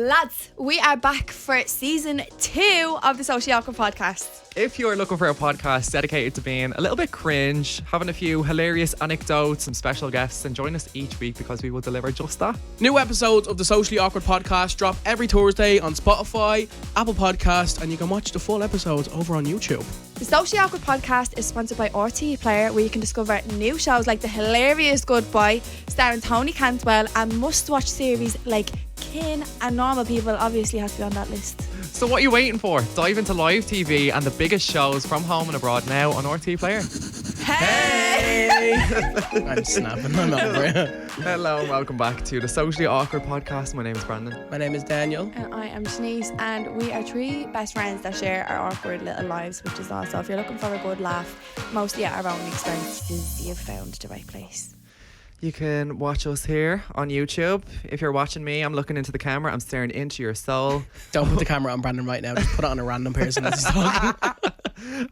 Lads, we are back for season 2 of the Socially Awkward podcast. If you're looking for a podcast dedicated to being a little bit cringe, having a few hilarious anecdotes and special guests, then join us each week because we will deliver just that. New episodes of the Socially Awkward podcast drop every Thursday on Spotify, Apple Podcast, and you can watch the full episodes over on YouTube. The Socially Awkward podcast is sponsored by RTE Player, where you can discover new shows like The Hilarious Goodbye, starring Tony Cantwell, and must-watch series like Kin and Normal People obviously has to be on that list. So what are you waiting for? Dive into live TV and the biggest shows from home and abroad now on RTE Player. Hey! I'm snapping, I'm over it. Hello and welcome back to the Socially Awkward podcast. My name is Brandon. My name is Daniel. And I am Shanice, and we are 3 best friends that share our awkward little lives, which is awesome. If you're looking for a good laugh, mostly at our own expenses, you've found the right place. You can watch us here on YouTube. If you're watching me, I'm looking into the camera. I'm staring into your soul. Don't put the camera on Brandon right now. Just put it on a random person as he's talking.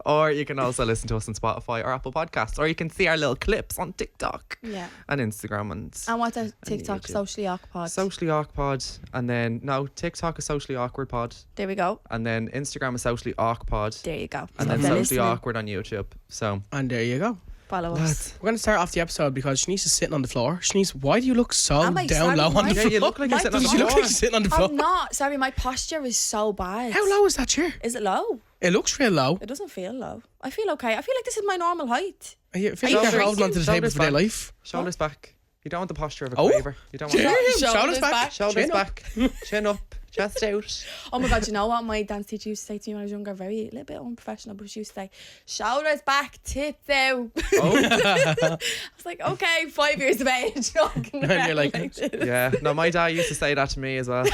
Or you can also listen to us on Spotify or Apple Podcasts. Or you can see our little clips on TikTok. Yeah. And Instagram and what's our TikTok? Socially Awkward Pod. Socially Awkward Pod. And then, TikTok is Socially Awkward Pod. There we go. And then Instagram is Socially Awkward Pod. There you go. And then Socially Awkward on YouTube. So. And there you go. Follow us. We're going to start off the episode because Shanice is sitting on the floor. Shanice, why do you look so Am I down low on the Yeah, floor? you look like you're sitting on the You look floor. like you're sitting on the floor. I'm not. Sorry, my posture is so bad. How low is that chair? Is it low? It looks real low. It doesn't feel low. I feel okay. I feel like this is my normal height. I feel Are like you you're holding onto the table Shoulders for dear back. life. Shoulders back. You don't want the posture of a Oh. quaver. You don't want Damn. that. Shoulders back. Shoulders Chin up. back. Chin up. Chest out. Oh my God, you know what my dance teacher used to say to me when I was younger? A little bit unprofessional, but she used to say, shoulders back, tits out. Oh. I was like, okay, 5 years of age. Walking And you're around like, this. Yeah. No, my dad used to say that to me as well.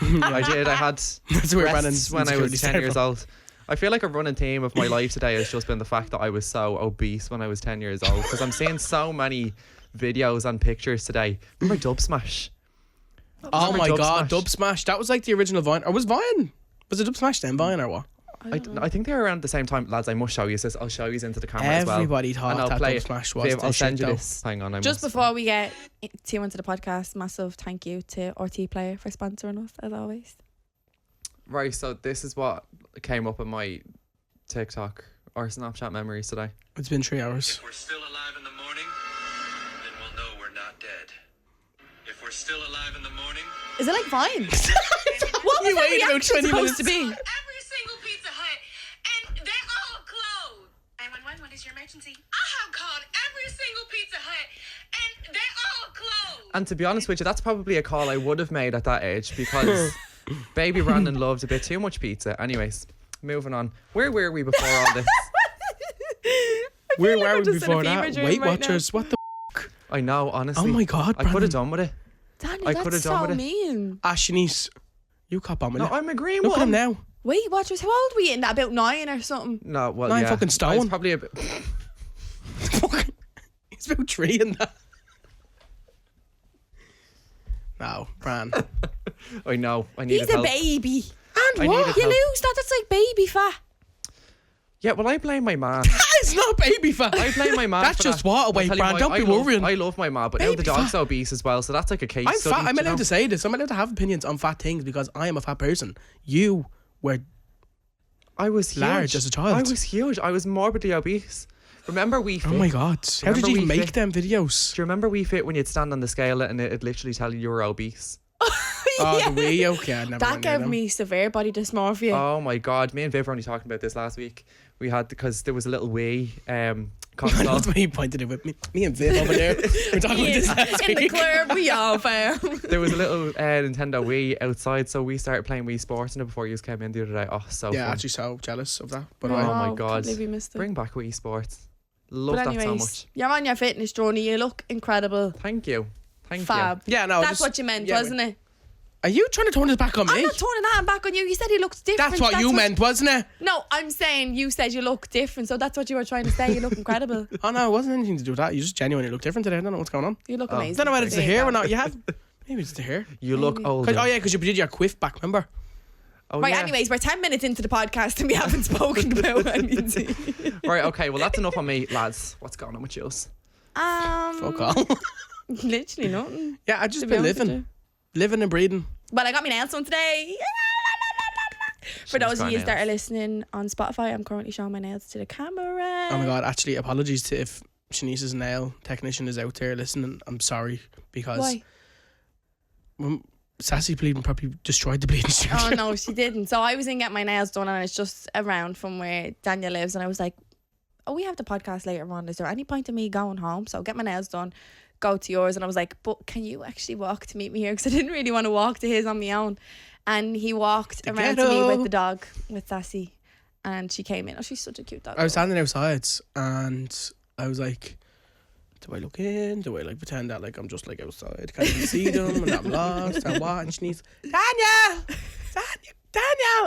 I did. I had That's where breasts Brandon's when I was 10 insecurity years started old. I feel like a running theme of my life today has just been the fact that I was so obese when I was 10 years old, because I'm seeing so many videos and pictures today. Remember Dub Smash? Oh my Dub God, Smash? Dub Smash. That was like the original Vine. Or was Vine? Was it Dub Smash then Vine or what? I think they were around the same time. Lads, I must show you this. I'll show you into the camera as well. Everybody thought And I'll that play Dub it. Smash was Viv, the I'll send shit you though. this. Hang on. Just before we get too into the podcast, massive thank you to RT Player for sponsoring us, as always. Right, so this is what came up in my TikTok or Snapchat memories today. It's been 3 hours. If we're still alive in the morning, then we'll know we're not dead. If we're still alive in the morning... Is it like Vine? What was You that waited about reaction 20 supposed minutes. to be? Every single Pizza Hut, and they're all closed. 911, what is your emergency? I have called every single Pizza Hut, and they're all closed. And to be honest with you, that's probably a call I would have made at that age, because baby Brandon loved a bit too much pizza. Anyways, moving on. Where were we before all this? Where like were I'm we just in a before fever that? dream Weight right Watchers, what the I know, honestly. Oh my God, I could Brandon. have done with it. Daniel, I coulda that's done so with it. mean. Shanice, you cop on with No, it. I'm agreeing Look with at him him. now. Weight Watchers, how old were you in that? About 9 or something? No, well, 9 yeah. fucking I was stone. probably a bit... He's about 3 in that. No, Bran. I know. I needed He's a help. baby. I And what? needed You help. lose that? That's like baby fat. Yeah, well, I blame my man. It's not baby fat. I blame my man. That's for just that. water I'll weight, tell you Bran. why, Don't be love- worrying. I love my man, but now the Baby dog's fat. obese as well, so that's like a case I'm study. fat. I'm do you allowed know? to say this. I'm allowed to have opinions on fat things because I am a fat person. You were I was huge. large as a child. I was huge. I was morbidly obese. Remember We Fit? Oh my God. How did Remember you even We make Fit? them videos? Do you remember We Fit when you'd stand on the scale and it'd literally tell you were obese? Oh, the wee, okay. I never That went near gave them. me severe body dysmorphia. Oh my God. Me and Viv were only talking about this last week. We had, because there was a little wee console. That's why he pointed it with me. Me and Viv over there. We're talking about this last in the week. club, we all found. There was a little Nintendo Wii outside, so we started playing Wii Sports in it before you came in the other day. Oh, so Yeah, fun. actually so jealous of that. But Oh I, my Can't God. believe we missed it. Bring back Wii Sports. Love But that so anyways, much. you're on your fitness journey. You look incredible. Thank you. Thank Fab. yeah, no. That's just- what you meant, yeah, wasn't it? Are you trying to turn this back on I'm me? not turning that back on you. You said he looked different. That's what you meant, wasn't it? No, I'm saying you said you look different, so that's what you were trying to say. You look incredible. Oh no, it wasn't anything to do with that. You just genuinely look different today. I don't know what's going on. You look I amazing. don't know whether it's the There you hair go. or not. You have maybe it's the hair. You look Maybe. older. Oh yeah, because you did your quiff back. Remember? Oh, Right, yeah. anyways, we're 10 minutes into the podcast and we haven't spoken about anything. Right, okay, well, that's enough on me, lads. What's going on with you? Fuck all. Literally nothing. Yeah, I just To be been honest with living and breathing. But I got my nails done today. For those of you that are listening on Spotify, I'm currently showing my nails to the camera. Oh my god, actually, apologies to if Shanice's nail technician is out there listening. I'm sorry because Why? Sassy bleeding probably destroyed the bleeding studio. Oh no, she didn't. So I was in getting my nails done, and it's just around from where Daniel lives, and I was like, oh, we have the podcast later on. Is there any point in me going home? So get my nails done, go to yours. And I was like, but can you actually walk to meet me here? Because I didn't really want to walk to his on my own. And he walked around to me with the dog, with Sassy, and she came in. Oh, she's such a cute dog. I was standing outside and I was like, do I look in? Do I like pretend that like I'm just like outside? Can't even see them and I'm lost and what? And Shanice, Daniel!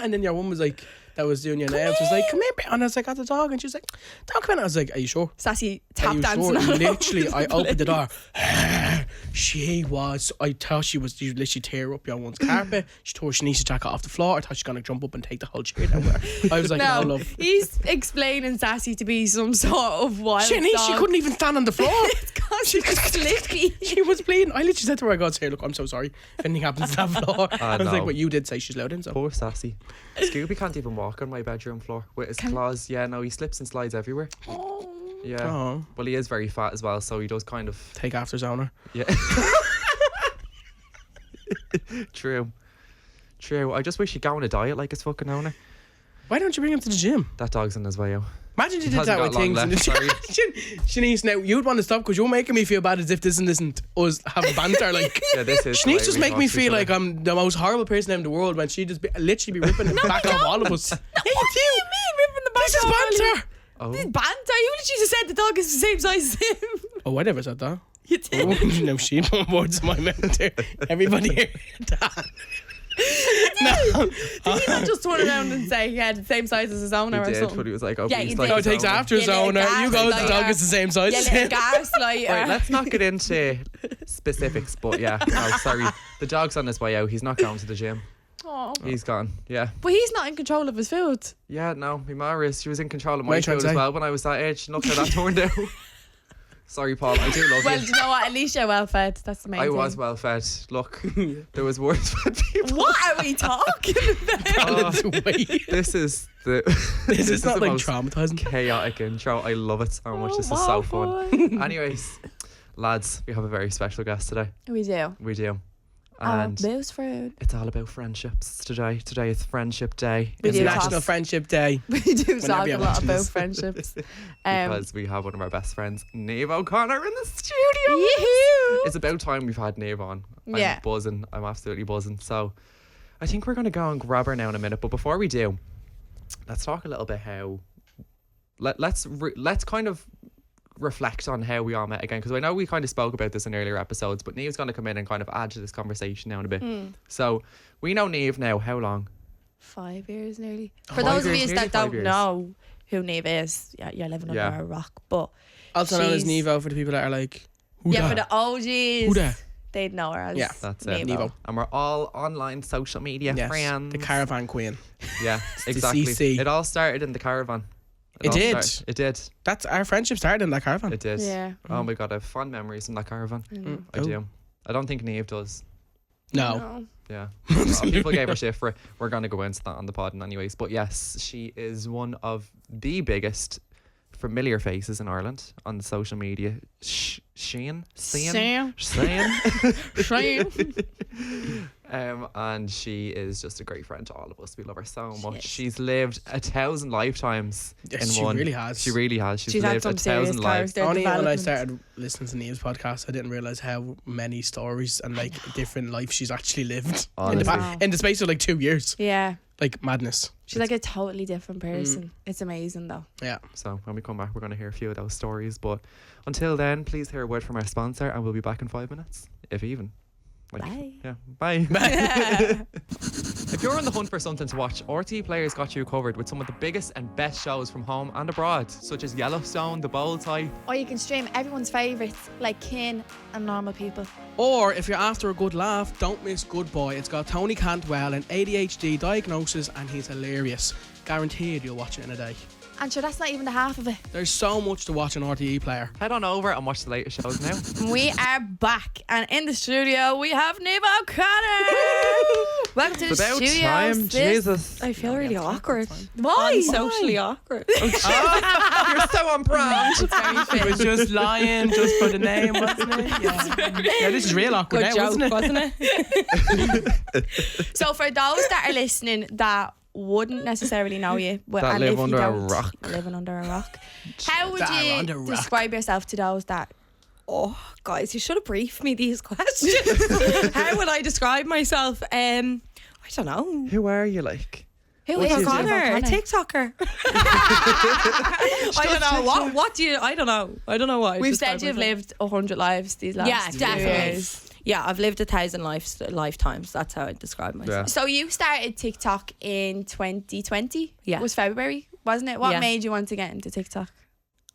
And then your woman was like, that was doing your nails, was like, come here, and I was like, at the dog, and she was like, don't come in. I was like, are you sure? Sassy tap dancing. Sure? all over Literally, the I opened the door. place. She thought she would literally tear up your one's carpet. She tore Shanice's jacket off the floor. I thought she was going to jump up and take the whole chair down with her. I was like, no, love. He's explaining Sassy to be some sort of wild Shanice, dog. she couldn't even stand on the floor. It's because she's slippy. She was bleeding. I literally said to her, I go, here, look, I'm so sorry if anything happens to that floor. I was no. like, but you did say she's loud in, so. Poor Sassy. Scooby can't even walk on my bedroom floor with his claws. Yeah, no, he slips and slides everywhere. Yeah. Oh. Well, he is very fat as well, so he does kind of. Take after his owner. Yeah. True. I just wish he'd go on a diet like his fucking owner. Why don't you bring him to the gym? That dog's on his way out. Imagine you He did that hasn't with got long things. left, sorry. Shanice, now you'd want to stop because you're making me feel bad as if this isn't us having banter. Like, Yeah, this is. Shanice just make me feel like I'm the most horrible person in the world when she just literally be ripping the back off all of us. Yeah, you do. What do you mean ripping the back This is off? banter. Oh. This is banter? You literally just said the dog is the same size as him. Oh, I never said that. You did. Oh, no, she put words in my mouth there. Everybody heard that. No. Did he not just turn around and say he had the same size as his owner He or did, something? but he was like, oh, Yeah, he's he like did. No, it his takes owner. after his Yeah, owner. gas You go, the lighter. dog is the same size Yeah, as little him. gaslighter. Right, let's not get into specifics, but yeah, no, sorry. The dog's on his way out. He's not going to the gym. Aw. He's gone. Yeah. But he's not in control of his food. Yeah, no, my ma is. She was in control of What are my you trying food to as say? well when I was that age. Look how that turned out. Sorry, Paul. I do love Well, you. do you know what? At least you're well fed. That's the main I thing. was well fed. Look, there was worse fed people. What are we talking about? Balance weight. This is the. This is not the like most traumatizing. chaotic intro. I love it so much. Oh, This is wow, so fun. boy. Anyways, lads, we have a very special guest today. We do. We do. Our And best friend. it's all about friendships today. Today is Friendship Day. We It's do National talk. Friendship Day. We do Whenever talk you're a lot watching about this. friendships. Because we have one of our best friends, Niamh O'Connor, in the studio. Yoo-hoo. It's about time we've had Niamh on. I'm Yeah. buzzing. I'm absolutely buzzing. So I think we're going to go and grab her now in a minute. But before we do, let's talk a little bit how... Let's kind of reflect on how we all met again, because I know we kind of spoke about this in earlier episodes, but Niamh's going to come in and kind of add to this conversation now in a bit. So we know Niamh now. How long? 5 years nearly. For 5 those of years, you nearly that 5 don't years. know who Niamh is, yeah, you're living Yeah. under a rock. But Also known as she's- Nevo for the people that are like, who yeah, that? for the OGs, Who that? they'd know her as Yeah, That's it. Niamh. Nevo. And we're all online social media Yes, friends. the Caravan Queen. Yeah, the exactly. CC. It all started in the Caravan. It all did. It did. That's our friendship started in that Caravan. It did. Yeah. Oh my god, I have fond memories from that Caravan. I Oh. do. I don't think Niamh does. No. Yeah. Well, people gave her shit for it. We're going to go into that on the pod anyways. But yes, she is one of the biggest familiar faces in Ireland on the social media. Shane? Sam. And she is just a great friend to all of us. We love her so much. is. She's lived 1,000 lifetimes Yes, in she one. really has. She really has. She's had lived some serious 1,000 lives. character Only when I development. started listening to Niamh's podcast, I didn't realise how many stories and like different life she's actually lived Honestly. in the space of like 2 years. Yeah. Like madness. She's like a totally different person. It's amazing though. Yeah. So when we come back, we're going to hear a few of those stories. But until then, please hear a word from our sponsor, and we'll be back in 5 minutes, if even. Bye. Yeah. Bye. If you're on the hunt for something to watch, RTE Players got you covered with some of the biggest and best shows from home and abroad, such as Yellowstone, The Bold Type. Or you can stream everyone's favourites like Kin and Normal People. Or if you're after a good laugh, don't miss Good Boy. It's got Tony Cantwell, an ADHD diagnosis, and he's hilarious. Guaranteed you'll watch it in a day. And sure, that's not even the half of it. There's so much to watch on RTE Player. Head on over and watch the latest shows now. We are back, and in the studio we have Niamh O'Connor. Welcome to the About studio. time, sis. Jesus. I feel really awkward. Why? Socially awkward. You're so on brand. It was just lying, just for the name, wasn't it? Yeah, this is real awkward Good now, joke, wasn't it? wasn't it? So for those that are listening that wouldn't necessarily know you, That and live if you under a don't, rock. living under a rock, how would That you under a rock. describe yourself to those that? Oh, guys, you should have briefed me these questions. How would I describe myself? I don't know. Who are you like? Who What is do you do? Niamh O'Connor, a O'Connor? TikToker. I don't know. What do you, I don't know. I don't know what. I'd We've describe said you've myself. lived 100 lives these last Yeah, few definitely. years. Yeah, I've lived 1,000 lifetimes. That's how I describe myself. So you started TikTok in 2020? Yeah. It was February, wasn't it? What Yeah. made you want to get into TikTok?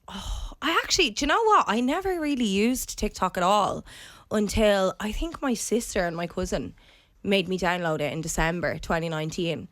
I actually, do you know what? I never really used TikTok at all until I think my sister and my cousin made me download it in December 2019.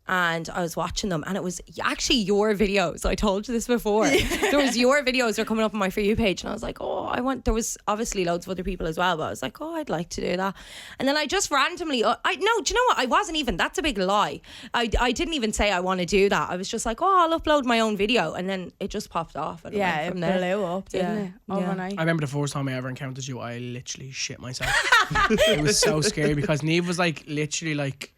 And I was watching them, and it was actually your videos. I told you this before. There was your videos are coming up on my For You page, and I was like, oh, I want. There was obviously loads of other people as well, but I was like, oh, I'd like to do that. And then I just randomly, do you know what? I wasn't even. That's a big lie. I didn't even say I want to do that. I was just like, oh, I'll upload my own video, and then it just popped off. And it Yeah, went it from there. blew up, didn't Yeah. it? Overnight. I remember the first time I ever encountered you, I literally shit myself. It was so scary because Niamh was like literally like,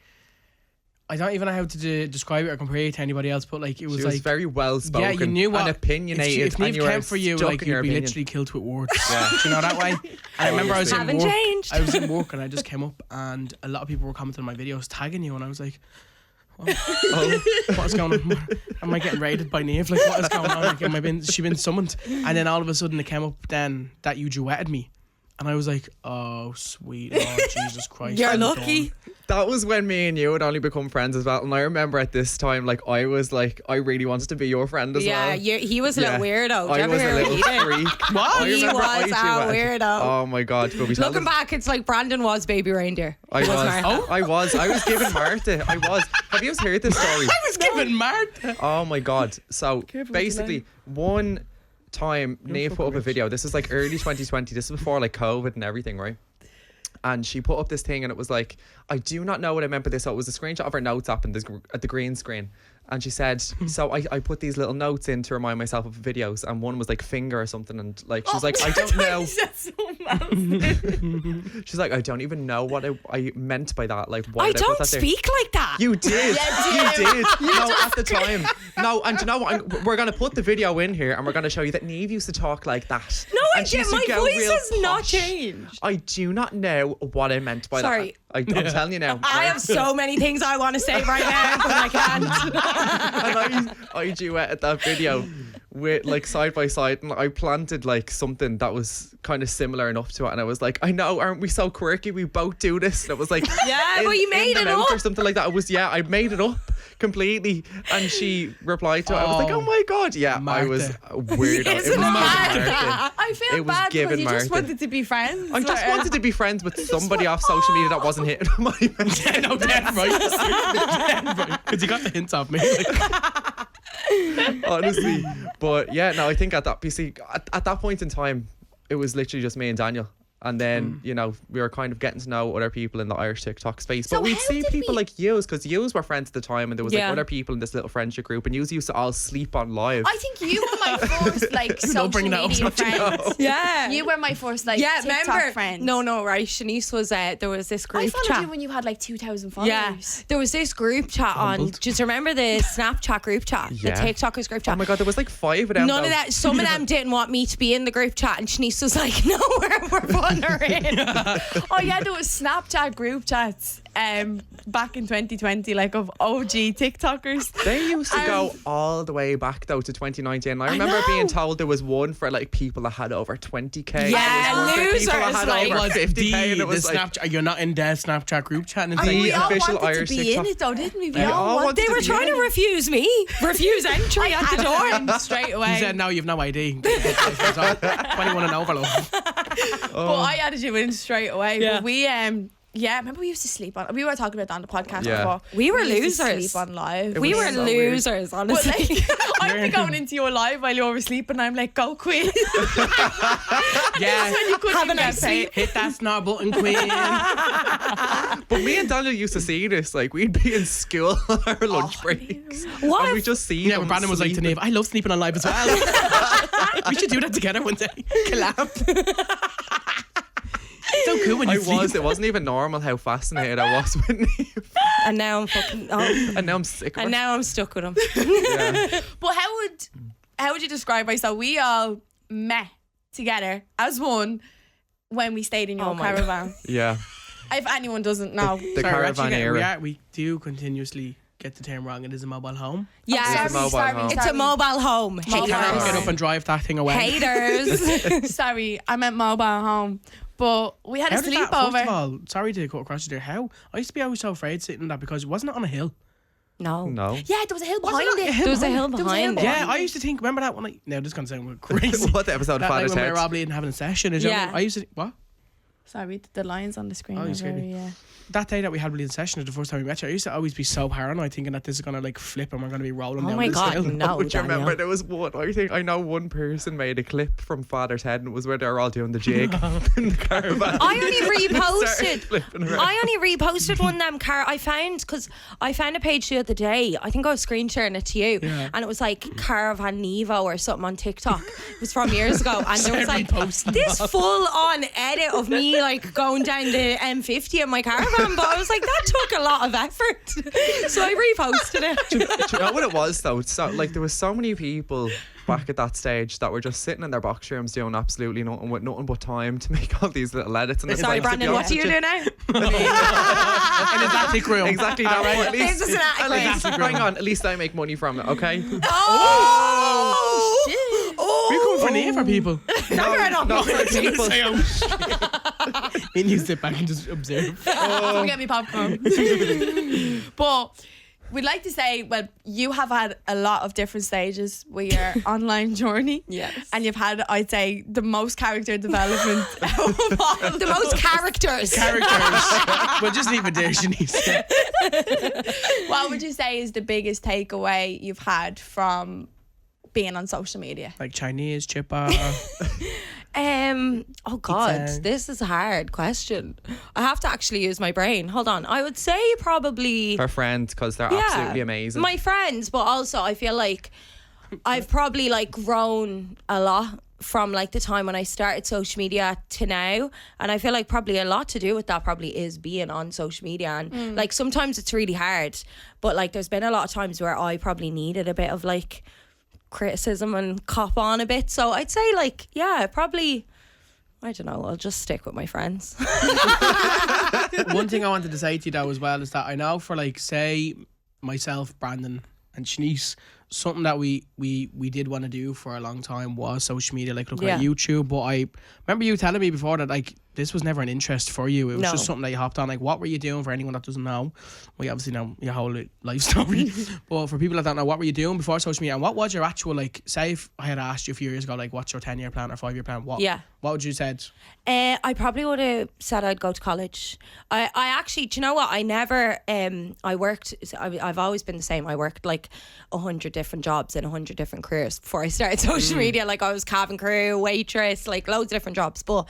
I don't even know how to describe it or compare it to anybody else, but like it was She like was very well spoken. yeah, you knew what and opinionated. If and Niamh you were came for you, stuck like in your you'd be opinion. literally killed with words. Yeah. Do you know that way? And I remember I was in Haven't work. changed. I was in work and I just came up and a lot of people were commenting on my videos tagging you, and I was like, what is going on? Am I getting raided by Niamh? Like, what is going on? Like, she been summoned? And then all of a sudden it came up then that you duetted me. And I was like, oh, sweet Lord Jesus Christ. You're I'm lucky. done. That was when me and you had only become friends as well. And I remember at this time, like, I was like, I really wanted to be your friend as Yeah, well. he was a little weirdo. Did you I ever was hear a what little he did? freak. What? I He remember was I a duetted. weirdo. Oh my God. But we Looking back, it's like Brandon was baby reindeer. I was. Martha. I was giving Martha. I was. Have you heard this story? I was giving Martha. Oh my God. So basically, one time Niamh put up a video. This is like early 2020. This is before like COVID and everything, right? And she put up this thing and it was like, I do not know what I meant by this. So it was a screenshot of her notes app and at the green screen. And she said, so I put these little notes in to remind myself of videos, and one was like finger or something, and like she was like, I don't know. She's like, I don't even know what I meant by that. Like, why I did I put don't that there? speak like that. You did. You did. No, at the time. No, and you know what? We're going to put the video in here and we're going to show you that Niamh used to talk like that. No, I And she did. used to My go voice real has not posh. changed. I do not know what I meant by Sorry. that. I'm telling you now. I have so many things I want to say right now, but I can't. And I duetted that video with like side by side, and I planted like something that was kind of similar enough to it, and I was like, I know, aren't we so quirky? We both do this. And it was like, Yeah, but you made in it the mouth up. or something like that. It was, yeah, I made it up completely. And she replied to it. I was like, oh my God, yeah, I was Martha. a weirdo. It was Isn't giving it Martha. I feel It was bad because given you just Martha. wanted to be friends. I just wanted to be friends with somebody off social media that wasn't hitting my Yeah, no, dead right. Because you got the hints off me. Like, honestly. But yeah, no, I think at that at that point in time, it was literally just me and Daniel. And then, you know, we were kind of getting to know other people in the Irish TikTok space. So But we'd how see did people we- like yous, because yous were friends at the time, and there was Yeah. like other people in this little friendship group, and yous used to all sleep on live. I think you were my first like social bringing that up media so much, you know. friend. Yeah. You were my first like Yeah, TikTok remember? friend. No, right. Shanice was, there was this group I followed chat. you when you had like 2,000 followers. Yeah, there was this group chat on. Do you remember the Snapchat group chat? Yeah. The TikTokers group chat. Oh my God, there was like 5 of them. None of though. that. Some of them didn't want me to be in the group chat, and Shanice was like, "No, we're putting her in." Oh yeah, there was Snapchat group chats back in 2020, like of OG TikTokers. They used to go all the way back though to 2019. I remember being told there was one for like people that had over 20k. Yeah, and there was one for people that losers, had like, over was 50k, and it was the like, Snapchat, you're not in the Snapchat group chat and And The we all official wanted Irish to be TikTok. in it though, didn't we? We We all all wanted wanted They to were be trying in to it. refuse entry at the door. door straight away. He said, no, you've no ID. 21 and over, love. But I added you in straight away. Yeah. But we Yeah, remember we used to sleep on. We were talking about that on the podcast Yeah. before. We were used to losers. sleep on live. We was were so weird. losers, But honestly. like, I'd be going into your live while you were sleeping, and I'm like, "Go, Queen!" Yeah. When you couldn't Have a even nice get paid. Hit that snore button, Queen. But me and Daniel used to see this. Like, we'd be in school on our lunch breaks. What And we if- just see Yeah, them when Brandon was like to sleeping. Niamh, I love sleeping on live as well. We should do that together one day. Collab. So cool when you sleep. It wasn't even normal how fascinated I was with Niamh. And now I'm fucking. Oh, And now I'm sick of and her. now I'm stuck with him. Yeah. But how would you describe myself? We all met together as one when we stayed in your Oh my caravan. Yeah. If anyone doesn't know. The Sorry, we're caravan actually getting- era. we do continuously get the term wrong. It is a mobile home. Yeah, It's a mobile home. it's a mobile home. You can't Haters. get up and drive that thing away. Haters. Sorry, I meant mobile home. But we had How a did that, first of sleepover. all, sorry to cut across you there, how? I used to be always so afraid sitting in that because wasn't it on a hill? No. No. Yeah, there was a hill behind it a it. hill There was a hill There was a behind hill it. Yeah, I used to think, remember that one? Now this is going to sound crazy. What the episode of That night Father's when we Head? were all bleeding having a session. Is Yeah. I used to, what? Sorry, the lines on the screen Oh, are you scared very, me. That day that we had bleeding session, the first time we met you, I used to always be so paranoid thinking that this is going to like flip and we're going to be rolling Oh down my this God, hill. no, But you remember Daniel. there was one, I know one person made a clip from Father's Head and it was where they were all doing the jig in the caravan. I only Started reposted. flipping around. I only reposted one of them I found a page the other day. I think I was screen sharing it to you, Yeah. and it was like Caravan Nevo or something on TikTok. It was from years ago, and there was like Reposting this that. full on edit of me like going down the M50 in my caravan. But I was like, that took a lot of effort, so I reposted it. Do you know what it was though? So like there was so many people back at that stage that were just sitting in their box rooms doing absolutely nothing with nothing but time to make all these little edits. And it's Sorry, like, to be Brandon, what honest do you with do now? In his attic room. Exactly that way. At least, This is an attic at room. least hang on. At least I make money from it. Okay. Oh, shit. We're coming for Niamh for people. Not for people. And you sit back and just observe. Come get me popcorn. But we'd like to say, well, you have had a lot of different stages with your online journey. Yes. And you've had, I'd say, the most character development of all. the most characters. Characters. We'll just leave it there, Shanice. What would you say is the biggest takeaway you've had from being on social media? Like Chinese, chipper. Oh God, Pizza. this is a hard question. I have to actually use my brain. Hold on. I would say probably Her friends, because they're absolutely amazing. my friends, but also I feel like I've probably like grown a lot from like the time when I started social media to now, and I feel like probably a lot to do with that probably is being on social media, and like sometimes it's really hard, but like there's been a lot of times where I probably needed a bit of like criticism and cop on a bit. So I'd say like, yeah, probably, I don't know, I'll just stick with my friends. One thing I wanted to say to you though as well is that I know for like say myself, Brandon and Shanice, something that we did want to do for a long time was social media, like looking at Yeah. YouTube. But I remember you telling me before that like this was never an interest for you. It was No. just something that you hopped on. Like, what were you doing? For anyone that doesn't know, we obviously know your whole life story. But for people that don't know, what were you doing before social media? And what was your actual, like, say if I had asked you a few years ago, like, what's your 10-year plan or 5-year plan? What would you said? I probably would have said I'd go to college. I actually, do you know what? I never, I worked, I've always been the same. I worked like 100 different jobs in 100 different careers before I started social media. Like I was cabin crew, waitress, like loads of different jobs. But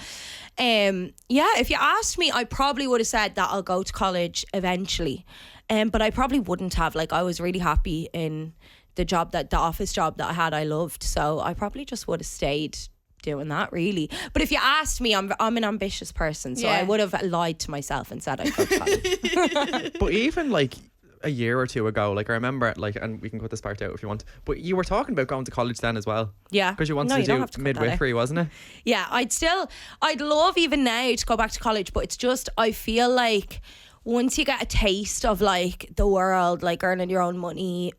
yeah, if you asked me, I probably would have said that I'll go to college eventually. But I probably wouldn't have. Like I was really happy in the office job that I had. I loved. So I probably just would have stayed doing that really. But if you asked me, I'm an ambitious person, so Yeah. I would have lied to myself and said I'd go to college. But even like a year or two ago, like I remember, like, and we can cut this part out if you want, but you were talking about going to college then as well. Yeah. Because you wanted No, to you don't do have to cut that out. midwifery, wasn't it? Yeah, I'd love even now to go back to college, but it's just, I feel like once you get a taste of like the world, like earning your own money,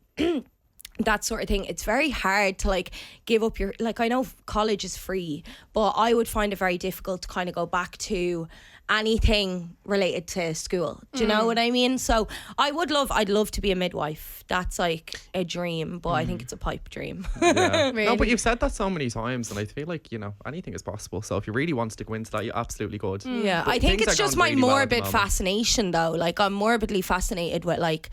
that sort of thing, it's very hard to like give up your, like I know college is free, but I would find it very difficult to kind of go back to anything related to school. Do you know what I mean? So I'd love to be a midwife. That's like a dream, but I think it's a pipe dream. Yeah. Really? No, but you've said that so many times, and I feel like, you know, anything is possible. So if you really want to go into that, you absolutely could. Yeah, But I think things it's are just going my really well at the morbid moment. fascination though. Like I'm morbidly fascinated with like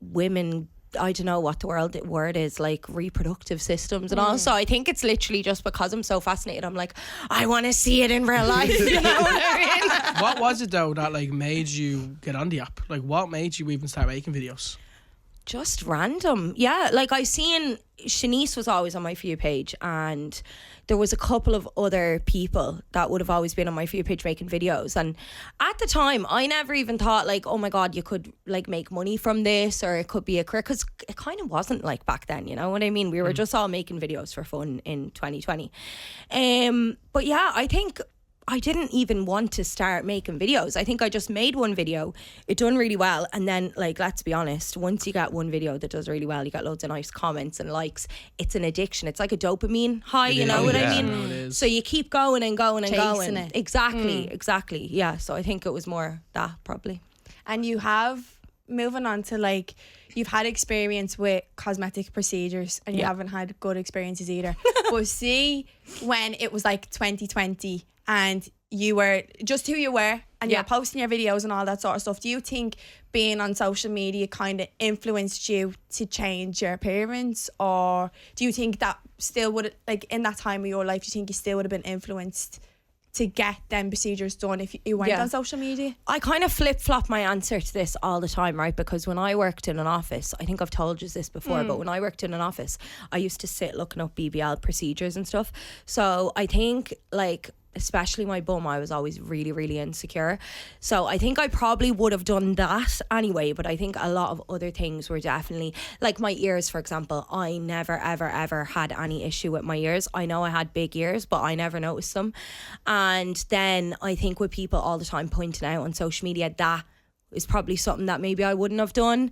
women, I don't know what the word is, like reproductive systems and all. So I think it's literally just because I'm so fascinated, I'm like, I want to see it in real life. You know what I mean? What was it though that like made you get on the app? Like what made you even start making videos? Just random. Yeah, like I seen Shanice was always on my For You page, and there was a couple of other people that would have always been on my For You page making videos. And at the time, I never even thought like, oh my God, you could like make money from this, or it could be a career, because it kind of wasn't like back then, you know what I mean? We were just all making videos for fun in 2020. But yeah, I think I didn't even want to start making videos. I think I just made one video, it done really well, and then like, let's be honest, once you get one video that does really well, you get loads of nice comments and likes, it's an addiction. It's like a dopamine high, you know what I Yeah. mean? No, it is. So you keep going and going and Chasing going. it. Exactly. Yeah, so I think it was more that probably. And you have, moving on to like, you've had experience with cosmetic procedures and you Yeah. haven't had good experiences either. But see, when it was like 2020 and you were just who you were and you Yeah. were posting your videos and all that sort of stuff, do you think being on social media kind of influenced you to change your appearance? Or do you think that still would, like in that time of your life, do you think you still would have been influenced to get them procedures done if you went Yeah. on social media? I kind of flip-flop my answer to this all the time, right? Because when I worked in an office, I think I've told you this before, but when I worked in an office, I used to sit looking up BBL procedures and stuff. So I think like, especially my bum, I was always really, really insecure. So I think I probably would have done that anyway, but I think a lot of other things were definitely, like my ears, for example. I never, ever, ever had any issue with my ears. I know I had big ears, but I never noticed them. And then I think with people all the time pointing out on social media, that is probably something that maybe I wouldn't have done.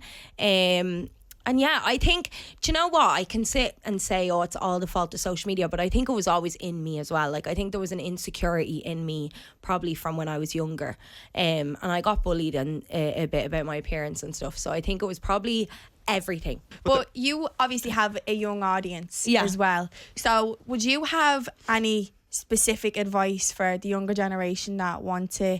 And yeah, I think, do you know what? I can sit and say, oh, it's all the fault of social media, but I think it was always in me as well. Like, I think there was an insecurity in me probably from when I was younger. And I got bullied and a bit about my appearance and stuff. So I think it was probably everything. But you obviously have a young audience Yeah. as well. So would you have any specific advice for the younger generation that want to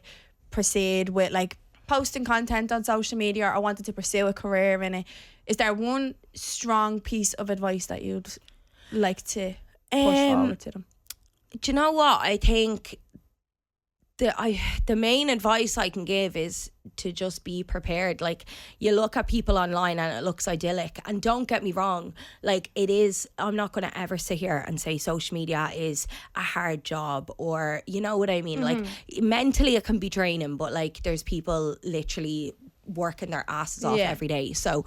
proceed with like posting content on social media or wanted to pursue a career in it? Is there one strong piece of advice that you'd like to push forward to them? Do you know what? I think the main advice I can give is to just be prepared. Like, you look at people online and it looks idyllic, and don't get me wrong, like it is. I'm not going to ever sit here and say social media is a hard job, or you know what I mean. Like, mentally it can be draining, but like there's people literally working their asses off every day. So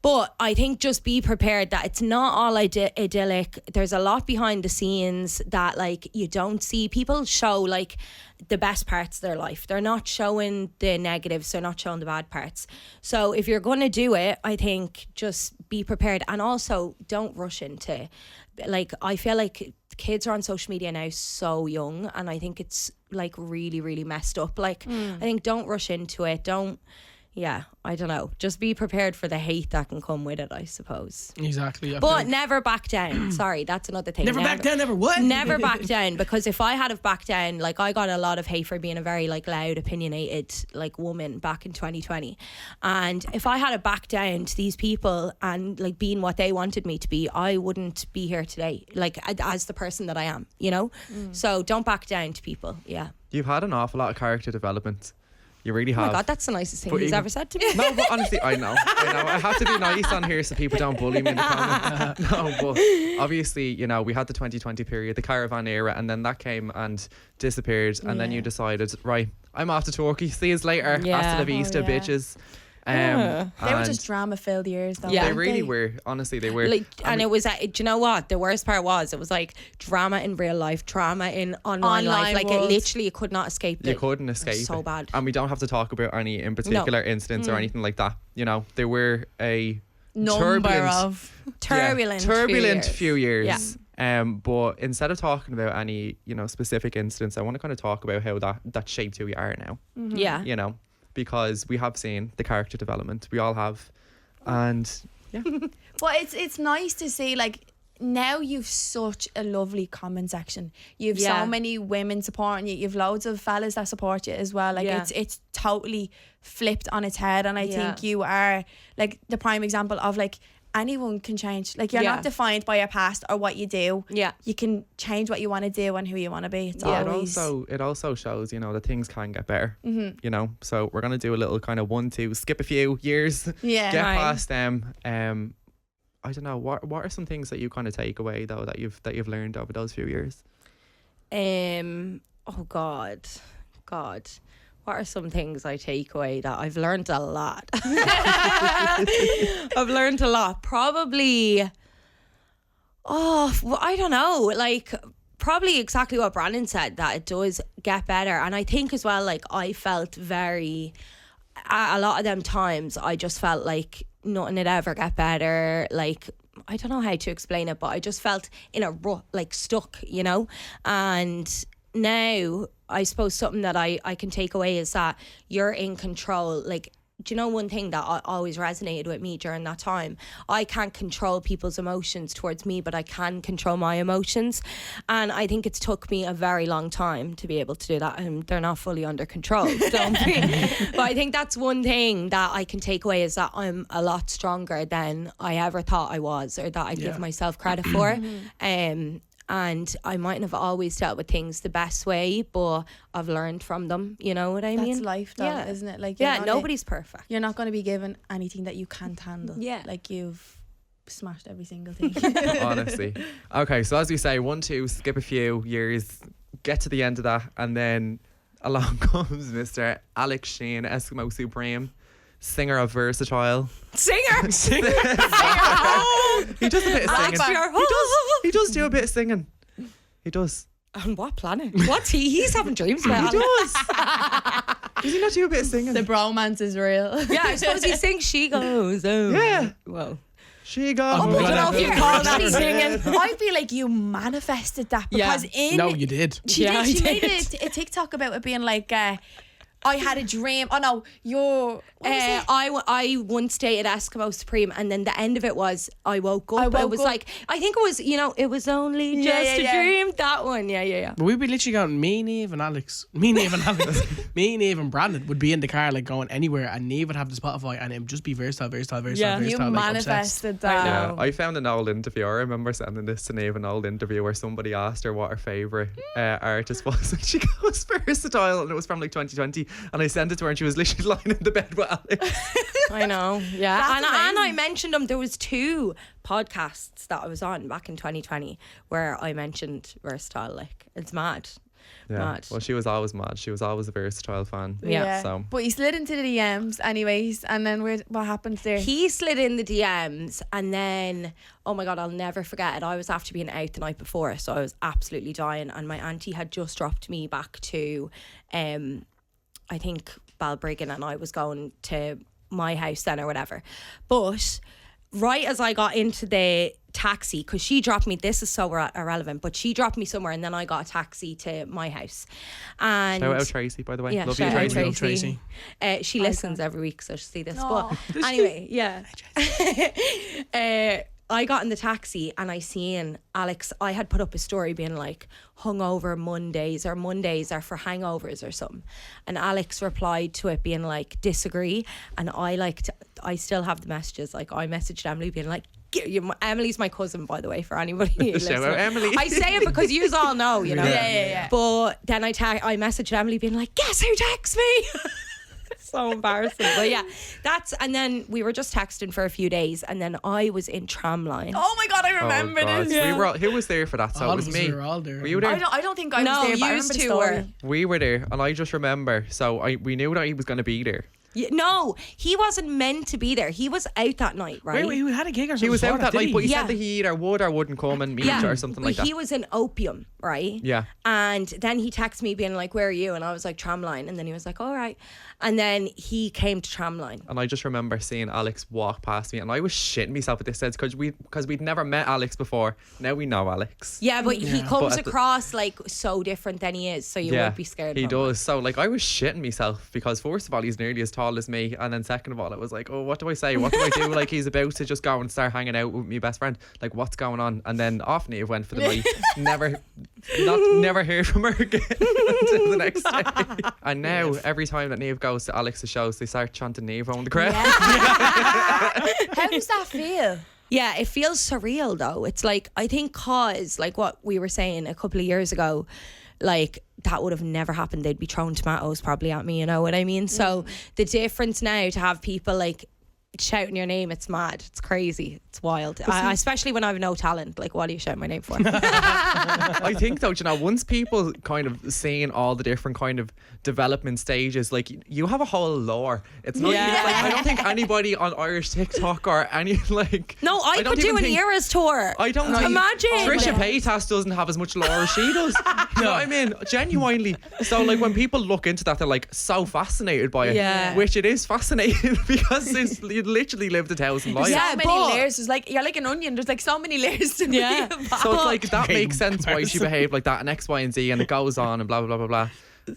but I think just be prepared that it's not all idyllic. There's a lot behind the scenes that like you don't see. People show like the best parts of their life. They're not showing the negatives. They're not showing the bad parts. So if you're going to do it, I think just be prepared. And also don't rush into, like, I feel like kids are on social media now so young, and I think it's like really, really messed up. Like, I think don't rush into it. I don't know. Just be prepared for the hate that can come with it, I suppose. Exactly. But never back down. Sorry, that's another thing. Never back down, never what? Never back down, because if I had have backed down, like I got a lot of hate for being a very like loud, opinionated like woman back in 2020. And if I had have backed down to these people and like being what they wanted me to be, I wouldn't be here today, like as the person that I am, you know? So don't back down to people. Yeah. You've had an awful lot of character development. You really Oh have. my God, that's the nicest thing But he's even- ever said to me. No, but honestly, I know. I have to be nice on here so people don't bully me in the comments. No, but obviously, you know, we had the 2020 period, the Caravan era, and then that came and disappeared, and then you decided, right, I'm off to Turkey. See you later. Yeah. Hasta la vista, yeah. bitches. They were and just drama-filled years, though. Yeah. They weren't really they? were. Honestly, they were. Like, and it was, do you know what? The worst part was, it was like drama in real life, drama in online life. Online Like, world. it literally, you could not escape it. You couldn't escape so it. bad. And we don't have to talk about any in particular incidents or anything like that. You know, they were a Number turbulent, of Turbulent. turbulent few years. Yeah. But instead of talking about any, specific incidents, I want to kind of talk about how that shaped who you are now. Yeah. Because we have seen the character development. We all have. And yeah. Well, it's nice to see, like, now you've such a lovely comment section. You've so many women supporting you. You've loads of fellas that support you as well. Like it's totally flipped on its head, and I think you are like the prime example of like anyone can change. Like you're not defined by your past or what you do. Yeah, you can change what you want to do and who you want to be. It's always. It also shows that things can get better. So we're gonna do a little kind of 1-2 skip a few years. Yeah, get past them. I don't know, what are some things that you kind of take away though that you've learned over those few years? Oh God, what are some things I take away that I've learned a lot? I've learned a lot. Probably, I don't know, like probably exactly what Brandon said, that it does get better. And I think as well, like I felt a lot of them times I just felt like nothing would ever get better. Like I don't know how to explain it, but I just felt in a rut, like stuck, and now I suppose something that I can take away is that you're in control. Like, do you know one thing that always resonated with me during that time? I can't control people's emotions towards me, but I can control my emotions. And I think it's took me a very long time to be able to do that. And they're not fully under control, don't be. But I think that's one thing that I can take away is that I'm a lot stronger than I ever thought I was, or that I give myself credit for. And I mightn't have always dealt with things the best way, but I've learned from them. You know what I mean? That's life, though, isn't it? Like, nobody's perfect. You're not going to be given anything that you can't handle. Yeah, like you've smashed every single thing. Honestly. Okay, so as we say, 1-2, skip a few years, get to the end of that, and then along comes Mr. Alex Sheen, Eskimo Supreme, singer of Versatile. Singer. He does a bit of singing. He does do a bit of singing. He does. On what planet? What's he? He's having dreams about. He does. Does he not do a bit of singing? The bromance is real. Yeah, I suppose he sings She Goes. Oh. Yeah. Whoa. She goes. I don't know if you call that singing. I feel like you manifested that because No, you did. She made a TikTok about it being like, I had a dream. Oh no, I once dated Eskimo Supreme, and then the end of it was I woke up. It was like, I think it was, it was only just a dream. That one, yeah. But we'd be literally going, me, Niamh and Brandon would be in the car like going anywhere, and Niamh would have the Spotify, and it would just be versatile. You manifested that. Yeah, I found an old interview. I remember sending this to Niamh, an old interview where somebody asked her what her favourite artist was, and she goes Versatile, and it was from like 2020, and I sent it to her, and she was literally lying in the bed with Alex. I know, yeah. And I mentioned them. There was 2 podcasts that I was on back in 2020 where I mentioned Versatile. Like, it's mad. Yeah. Mad. Well, she was always mad. She was always a Versatile fan. Yeah. So. But he slid into the DMs anyways, and then what happened there? He slid in the DMs, and then, oh my God, I'll never forget it. I was after being out the night before, so I was absolutely dying, and my auntie had just dropped me back to, I think, Balbriggan, and I was going to my house then or whatever. But right as I got into the taxi, because she dropped me, this is so irrelevant, but she dropped me somewhere, and then I got a taxi to my house. And shout out Tracy, by the way. Yeah, love shout you, out Tracy. She listens every week, so she'll see this. But anyway, yeah. I got in the taxi, and I seen Alex. I had put up a story being like, hungover Mondays, or Mondays are for hangovers or something. And Alex replied to it being like, disagree. And I still have the messages. Like, I messaged Emily being like, Emily's my cousin, by the way, for anybody. Shout out Emily. I say it because you all know, you know. Yeah. But then I messaged Emily being like, guess who texts me? So embarrassing. But yeah, and then we were just texting for a few days, and then I was in tramline. Oh my God, I remember this. Yeah. Who was there for that? So all it was me. We were all there. Were you there? I don't think I was there, but I remember the story. We were there, and I just remember. So we knew that he was going to be there, No, he wasn't meant to be there. He was out that night, right? Wait, we had a gig or something. He was out before that night, but he Yeah. said that he either would or wouldn't come and meet you or something like that. He was in Opium, right? Yeah. And then he texted me being like, where are you? And I was like, Tramline. And then he was like, all right. And then he came to Tramline. And I just remember seeing Alex walk past me, and I was shitting myself at this stage because we'd never met Alex before. Now we know Alex. Yeah, but he comes But at the- across like so different than he is, so you won't be scared of he him. does. So like I was shitting myself because first of all he's nearly as tall as me, and then second of all I was like, oh, what do I say? What do I do? Like he's about to just go and start hanging out with my best friend. Like what's going on? And then off Niamh went for the night. Never heard from her again until the next day. And now every time that Niamh goes to Alex's shows, they start chanting Niamh on the crowd. How does that feel? Yeah, it feels surreal though. It's like, I think cause like what we were saying a couple of years ago, like that would have never happened. They'd be throwing tomatoes probably at me, you know what I mean? So the difference now to have people like shouting your name, it's mad, it's crazy, it's wild. Especially when I have no talent. Like, what are you shouting my name for? I think though, you know, once people kind of seeing all the different kind of development stages, like you have a whole lore. It's not Yeah. like, I don't think anybody on Irish TikTok or any like No, I don't could do even an think- Eras tour. I don't think Imagine. Trisha Paytas doesn't have as much lore as she does. You know what I mean? Genuinely. So like when people look into that, they're like so fascinated by it. Yeah. Which it is fascinating because you literally lived 1,000 lives. There's Yeah, so many but- layers. There's like, you're like an onion. There's like so many layers to Yeah. be. So it's like that Okay, makes sense why she behaved like that and X, Y, and Z, and it goes on and blah blah blah blah blah.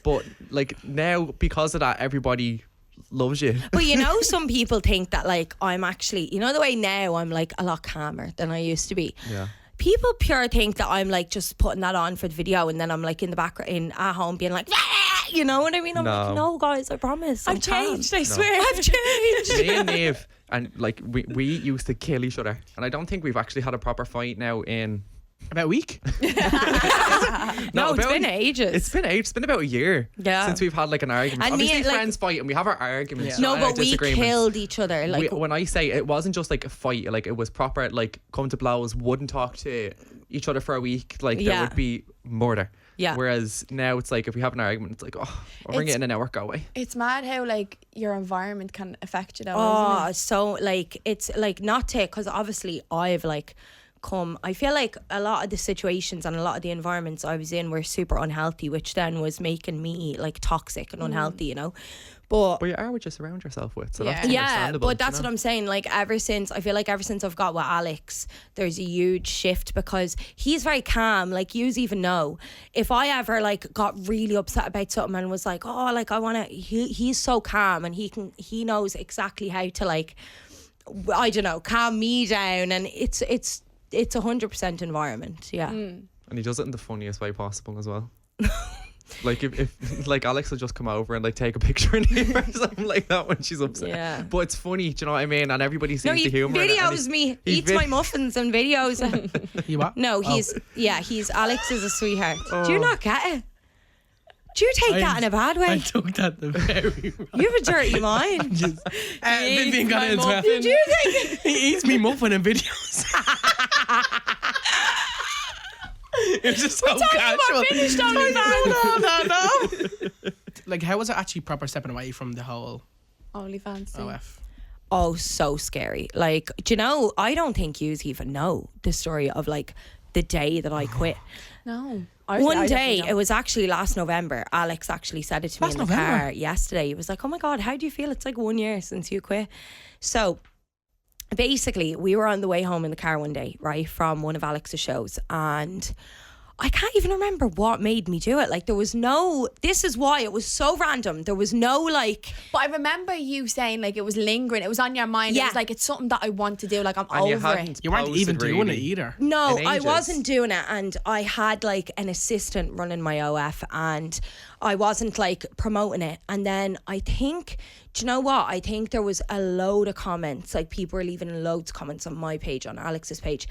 But like now, because of that, everybody loves you. But you know, some people think that like I'm actually, you know, the way now I'm like a lot calmer than I used to be. Yeah. People pure think that I'm like just putting that on for the video and then I'm like in the background at home being like, "Ah!" You know what I mean? I'm like, no guys, I promise. I'm I've changed. calm. I swear. I've changed. Me and Niamh, and like we used to kill each other, and I don't think we've actually had a proper fight now in About a week. No, it's about- been ages. It's been ages. It's been about a year Yeah. since we've had like an argument. And me, Obviously, like- friends fight and we have our arguments. no, and our but we disagreements. killed each other. Like, When I say it wasn't just like a fight, like it was proper, like come to blows, wouldn't talk to each other for a week, like there Yeah. would be murder. Yeah. Whereas now it's like if we have an argument, it's like, oh, I'll bring it in an hour, go away. It's mad how like your environment can affect you though, oh, isn't it? so like it's like not to, because obviously I've like come, I feel like a lot of the situations and a lot of the environments I was in were super unhealthy, which then was making me like toxic and unhealthy, you know. But But you are what you surround yourself with, so Yeah. that's yeah, understandable. but that's you what know? I'm saying. Like ever since I've got with Alex, there's a huge shift because he's very calm. Like yous even know if I ever like got really upset about something and was like, oh, like I want to. He's so calm and he knows exactly how to like, I don't know, calm me down, and it's 100% environment. Yeah. And he does it in the funniest way possible as well. Like if like Alex will just come over and like take a picture in here or something like that when she's upset. Yeah. But it's funny, do you know what I mean? And everybody sees No, the he humour in it, and videos me, he eats my muffins and videos. You what? No, he's Alex is a sweetheart. Do you not get it? Do you take that in a bad way? I took that the very wrong. You have a dirty mind. Vivian got it as well. Did you think? He eats me muffin in videos. It was just so casual. Finished only No. Like, how was it actually proper stepping away from the whole OnlyFans thing. OF? Oh, so scary. Like, do you know, I don't think you even know the story of like the day that I quit. No. One day, it was actually last November, Alex actually said it to me Last in the November? car yesterday. He was like, oh my God, how do you feel? It's like 1 year since you quit. So basically, we were on the way home in the car one day, right, from one of Alex's shows, and I can't even remember what made me do it. Like, there was no, this is why it was so random. There was no like, But I remember you saying like it was lingering. It was on your mind. It Yeah. was like it's something that I want to do. Like I'm And you over hadn't it. You weren't posted even doing it really. either. no, In I ages. wasn't doing it, and I had like an assistant running my OF, and I wasn't like promoting it. And then I think, do you know what? I think there was a load of comments, like people were leaving loads of comments on my page, on Alex's page,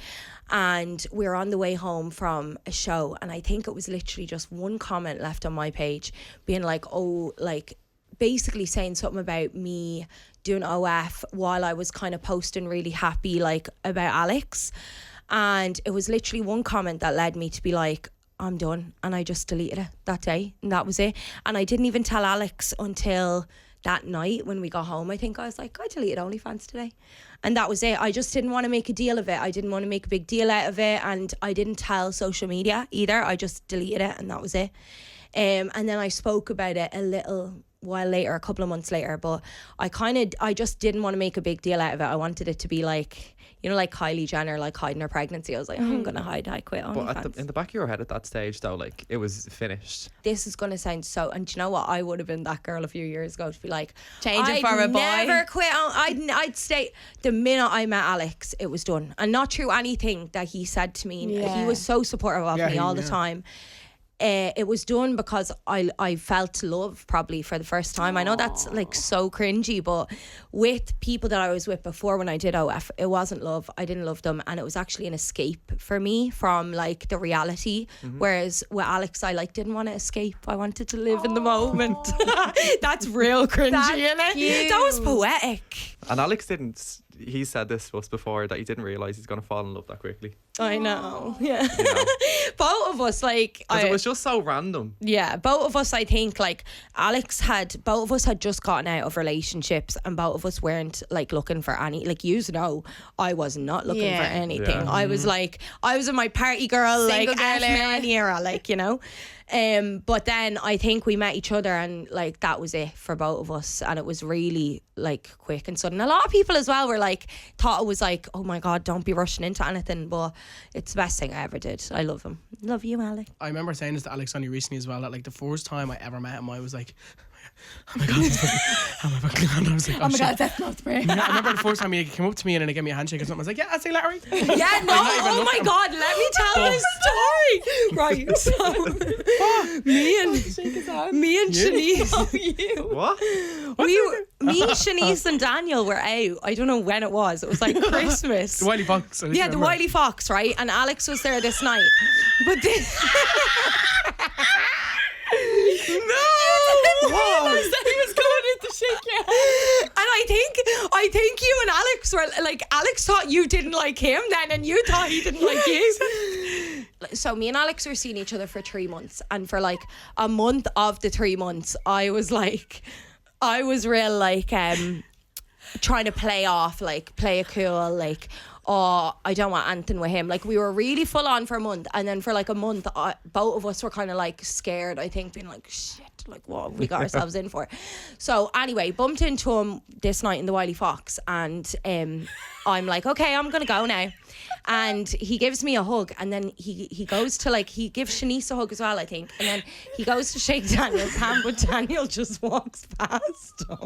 and we were on the way home from a show, and I think it was literally just one comment left on my page being like, oh, like basically saying something about me doing OF while I was kind of posting really happy like about Alex. And it was literally one comment that led me to be like, I'm done. And I just deleted it that day, and that was it. And I didn't even tell Alex until that night when we got home, I think I was like, I deleted OnlyFans today. And that was it. I just didn't want to make a deal of it. I didn't want to make a big deal out of it. And I didn't tell social media either. I just deleted it and that was it. And then I spoke about it a little while later, a couple of months later, but I just didn't want to make a big deal out of it. I wanted it to be like, you know, like Kylie Jenner, like hiding her pregnancy. I was like, I'm gonna hide. I quit OnlyFans. But in the back of your head at that stage, though, like it was finished. This is gonna sound so. And do you know what? I would have been that girl a few years ago to be like, Change it for a boy. I'd never quit. I'd stay. The minute I met Alex, it was done, and not through anything that he said to me. Yeah. He was so supportive of me all the time. It was done because I felt love probably for the first time. I know that's like so cringy, but with people that I was with before when I did OF, it wasn't love. I didn't love them, and it was actually an escape for me from like the reality. Whereas with Alex, I like didn't want to escape. I wanted to live in the moment. That's real cringy, That's innit? cute. That was poetic. And Alex didn't. He said this to us before that he didn't realise he's going to fall in love that quickly. I know. Yeah. You know? Both of us, like, 'Cause it was just so random. yeah, both of us, I think, like, both of us had just gotten out of relationships and both of us weren't, like, looking for any, like, you know, I was not looking for anything. Yeah. I was, like, I was in my party girl, Single like, girl era, like, you know. But then I think we met each other and like that was it for both of us, and it was really like quick and sudden. A lot of people as well were like, thought it was like, oh my god, don't be rushing into anything, but it's the best thing I ever did. I love him. Love you, Alex. I remember saying this to Alex only recently as well, that like the first time I ever met him, I was like, oh my god, oh my god, I was like, Oh my shit. god, that's not spray. Yeah, I remember the first time he came up to me and then he gave me a handshake or something. I was like, yeah, I'll see you later. Yeah, no, oh my god, let me tell you a story. Right, so me and Shanice, What? me, Shanice and Daniel were out. I don't know when it was. It was like Christmas. The Wiley Fox. I Yeah, the remember. Wiley Fox, right? And Alex was there this night. But then he was going in to shake your hand. And I think you and Alex were like, Alex thought you didn't like him then and you thought he didn't like you. So me and Alex were seeing each other for 3 months, and for like a month of the 3 months I was real like trying to play it cool, like, oh, I don't want anything with him. Like, we were really full on for a month, and then for like a month both of us were kind of like scared, I think, being like, shit, like what have we got ourselves in for? So anyway, bumped into him this night in the Wiley Fox, and I'm like, okay, I'm gonna go now. And he gives me a hug, and then he goes to like, he gives Shanice a hug as well, I think, and then he goes to shake Daniel's hand, but Daniel just walks past him.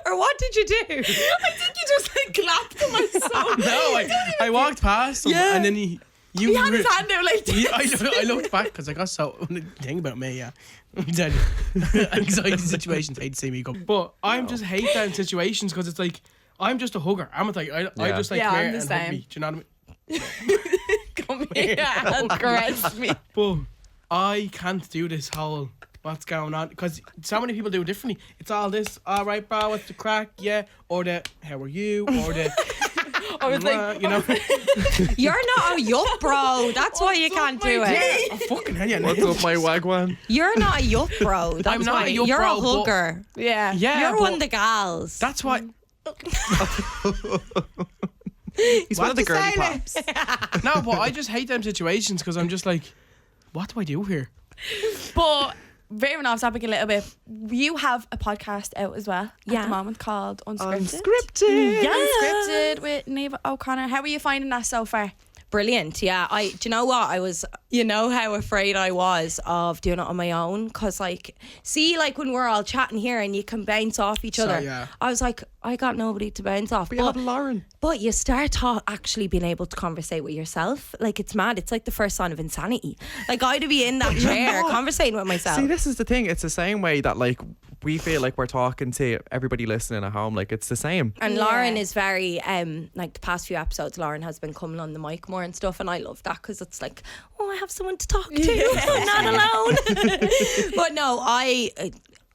Or what did you do? I think you just like clapped him or something. No, I walked past him and then he had his hand out like this. I looked back because I got so the thing about me, yeah. Then anxiety situations, hate to see me go, but I just hate that in situations because it's like I'm just a hugger. I'm like I just like Yeah, come I'm here the and same. hug me. Do you know what I mean? Come here and caress me. But I can't do this whole what's going on because so many people do it differently. It's all this, all right, bro, what's the crack? Yeah, or the how are you? Or the I was like, you know. You're not a yup, bro. That's why you can't do it. Oh, fucking hell, yeah. What's up, my wagwan? You're not a yup, bro. That's I'm not why. a yup, You're bro, a but- hugger. yeah. Yeah, You're but one of the gals. that's why. He's one of the girly pops. No, but I just hate them situations because I'm just like, what do I do here? But veering off topic a little bit, you have a podcast out as well at Yeah. the moment called Unscripted. Unscripted. Unscripted with Niamh O'Connor. How are you finding that so far? Brilliant, yeah. Do you know what? I was, you know how afraid I was of doing it on my own? Because, like, see, like, when we're all chatting here and you can bounce off each other. yeah. I was like, I got nobody to bounce off. But you have Lauren. But you start actually being able to conversate with yourself. Like, it's mad. It's like the first sign of insanity. Like, I'd be in that chair conversating with myself. See, this is the thing. It's the same way that like we feel like we're talking to everybody listening at home. Like it's the same. And Yeah. Lauren is very, like the past few episodes, Lauren has been coming on the mic more and stuff, and I love that because it's like, oh, I have someone to talk to. I'm not alone. But no,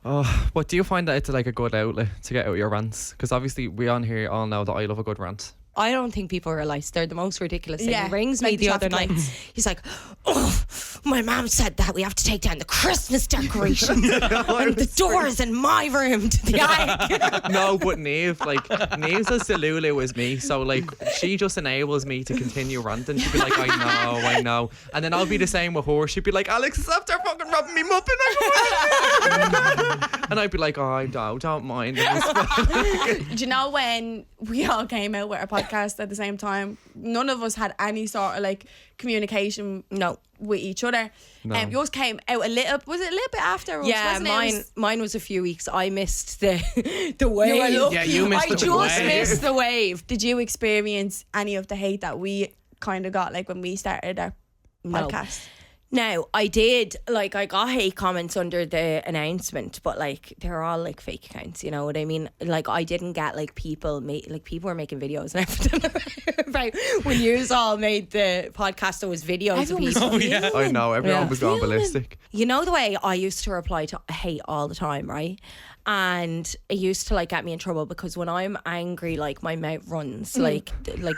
Oh, but do you find that it's like a good outlet to get out your rants? Because obviously we on here all know that I love a good rant. I don't think people realise they're the most ridiculous thing. Yeah, He rings like me the the other traffic night. lights. He's like, oh, my mom said that we have to take down the Christmas decorations and the doors in my room to the attic. No, but Niamh, like, Niamh's as Delulu as me, so like she just enables me to continue ranting. She'd be like, I know, and then I'll be the same with her. She'd be like, Alex is after fucking rubbing me mupping, and I'd be like, oh, I don't mind. Do you know when we all came out with our podcast at the same time? None of us had any sort of like communication with each other. No. Yours came out a little bit after us, Yeah, wasn't it? mine was a few weeks. I missed the wave. You were lucky. Yeah, you missed I the just wave. missed the wave. Did you experience any of the hate that we kind of got like when we started our podcast? Now, I did, like, I got hate comments under the announcement, but, like, they're all, like, fake accounts, you know what I mean? Like, I didn't get, like, people were making videos and everything about when you all made the podcast, there was videos of people. Oh, yeah. I know, everyone was going ballistic. You know the way I used to reply to hate all the time, right? And it used to like get me in trouble because when I'm angry, like my mouth runs like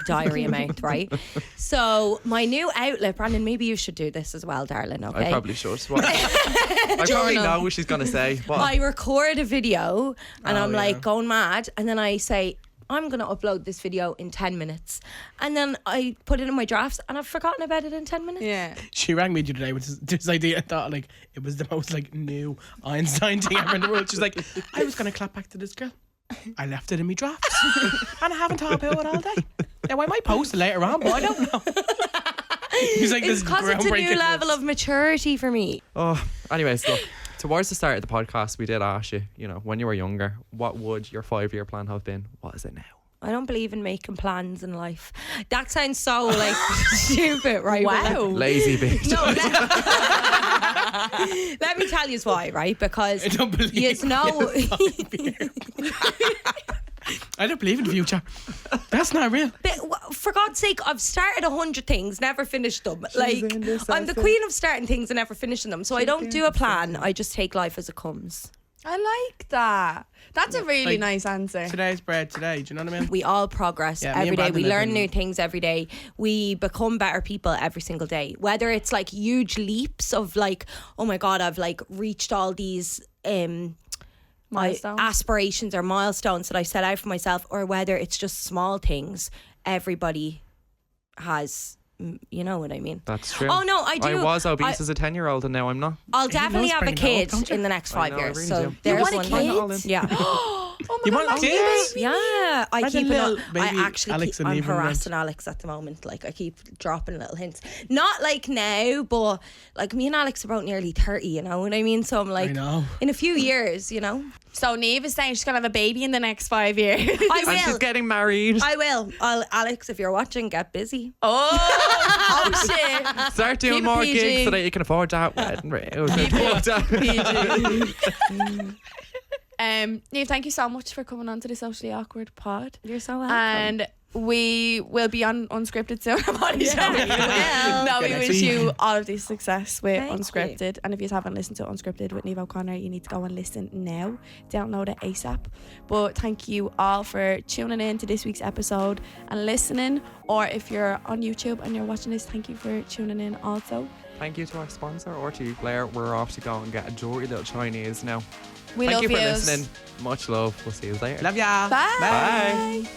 diarrhea mouth, right? So my new outlet, Brandon, maybe you should do this as well, darling. Okay. I probably should. What? I probably know what she's gonna say. What? I record a video and I'm like yeah. going mad, and then I say, I'm going to upload this video in 10 minutes. And then I put it in my drafts and I've forgotten about it in 10 minutes. Yeah. She rang me the other day with this idea and thought like it was the most like new Einstein thing ever in the world. She's like, I was going to clap back to this girl. I left it in my drafts and I haven't thought about it all day. Now I might post it later on, but I don't know. He's like, It's this because it's a new groundbreaking level of maturity for me. Oh, anyways, look. Towards the start of the podcast, we did ask you, you know, when you were younger, what would your 5-year plan have been? What is it now? I don't believe in making plans in life. That sounds so like stupid, right? Wow. Lazy bitch. No, let me tell you why, right? Because I don't believe you know, I don't believe in the future. That's not real. but for God's sake, I've started 100 things, never finished them. Like I'm the queen of starting things and never finishing them. So I don't do a plan. I just take life as it comes. I like that. That's a really Like, nice answer. Today's bread today. Do you know what I mean? We all progress Yeah, me every and day. Brandon We have learn been- new things every day. We become better people every single day. Whether it's like huge leaps of like, oh my God, I've like reached all these Milestones. aspirations or milestones that I set out for myself, or whether it's just small things. Everybody has, you know what I mean? That's true. Oh no, I do. I was obese as a 10-year-old and now I'm not. I'll You definitely lost have a pretty kid don't you? in the next I 5 know, I years. really So do. there's want a one. kid? Yeah. Oh my You God, want that's kids? amazing. Yeah, I Imagine keep little I baby actually Alex keep, and I'm Eve around. harassing Alex at the moment. Like I keep dropping little hints. Not like now, but like me and Alex are about nearly 30, you know what I mean? So I'm like, I know. in a few years, you know. So Niamh is saying she's going to have a baby in the next 5 years. I And she's will. getting married. I will. Alex, if you're watching, get busy. Oh shit. Start doing Keep it more PG. gigs so that you can afford that wedding ring. Niamh, thank you so much for coming on to the Socially Awkward pod. You're so welcome. And we will be on Unscripted soon. Yeah. No, we Next wish week. you all of the success with Thank Unscripted. And if you haven't listened to Unscripted with Niamh O'Connor, you need to go and listen now. Download it ASAP. But thank you all for tuning in to this week's episode and listening. Or if you're on YouTube and you're watching this, thank you for tuning in also. Thank you to our sponsor, RT Blair. We're off to go and get a dirty little Chinese now. We Thank love you for yous. listening. Much love. We'll see you later. Love ya. Bye. Bye.